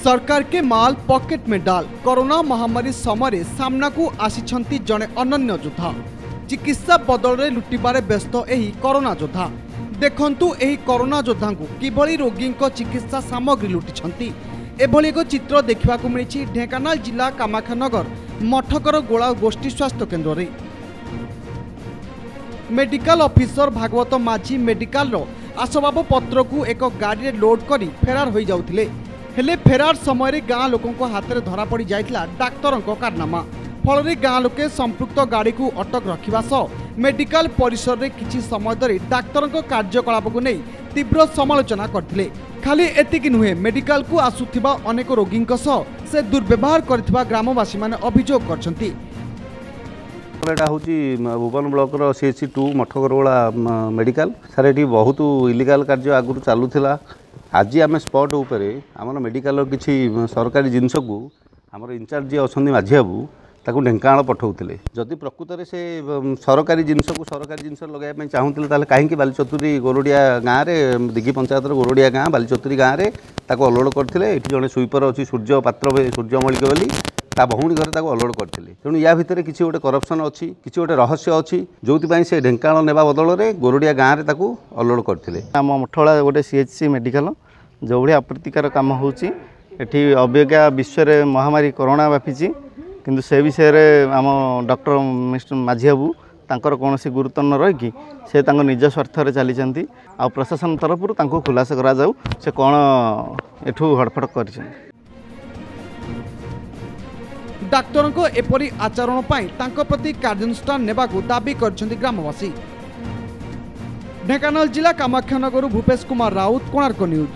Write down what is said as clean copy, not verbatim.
सरकार के माल पॉकेट में डाल कोरोना महामारी समय सामना को आसिछंती जड़े अनन्य योद्धा चिकित्सा बदल में लुटिबारे व्यस्त एही कोरोना योद्धा देखंतु एही कोरोना योद्धा को किभली रोगी चिकित्सा सामग्री लुटिछंती एभली एक चित्र देखा मिली ढेंकानाल जिला कामाख्यानगर मठकर गोला गोष्ठी स्वास्थ्य केन्द्र रे मेडिकल ऑफिसर भागवत माझी मेडिकल आसबाब पत्र को एक गाड़ी लोड करी फेरार हो जाउथिले हेले फेरार समय गाँ लोकों हाथ में धरा पड़ जाइतिला डाक्तरों कारनामा फल गाँ लोके संपृक्त गाड़ी को अटक रखा सह मेडिकल परिसर में किसी समय धरी डाक्तरों कार्यकलाप को नहीं तीव्र समालोचना करथिले। खाली एतिकी नुहे मेडिकल को आसुथिबा अनेक रोगी से दुर्व्यवहार करथिबा ग्रामवासी माने अभियोग करछंती। एटा होची भुवन ब्लॉक रो CHC2 मठकरगोला मेडिकल सारे एटी बहुत इलीगल कार्य आगुर चालुथिला। आज आम स्पॉट उपरे आमर मेडिकल किसी सरकारी जिनस को आमर इंचार्ज अच्छा माझी बाबू ताकू ढेंकानाल पठाऊले जदि प्रकृत में से सरकारी जिनस को सरकारी जिनस लगे चाहूले ताले कहीं बालीचतुरी गोरडिया गाँव में दिघी पंचायत गोरडिया गाँ बालीचतुरी गाँव में ताको अलोड करते ये जड़े स्वीपर अच्छी सूर्य पात्र सूर्य मलिक बोली ता भौणी घर ताको अलोड करते तेणु या भितर किसी गोटे करप्शन अच्छी किसी गोटे रहस्य अच्छी जो से ढेंकानाल नेबा बदल में गोरडिया गाँव में ताको अलोड करते आम मठला गोटे CHC मेडिकल जो भाई अप्रतिकार कम होती अबिज्ञा विश्व में महामारी कोरोना व्यापी किंतु से विषय में आम डॉक्टर मिस्टर माझी बाबू तांकर कौन गुरुत्व न रही से निज स्वार्थ चली आ प्रशासन तरफ खुलासा करा जाऊ से कौन एठू हड़फड़ कर डाक्तरों को एपरी आचरण प्रति कार्यानुष्ठान नेबा दाबी कर ग्रामवासी। ढेंकानाल जिला कामाख्यानगर भूपेश कुमार राउत कोणार्क न्यूज।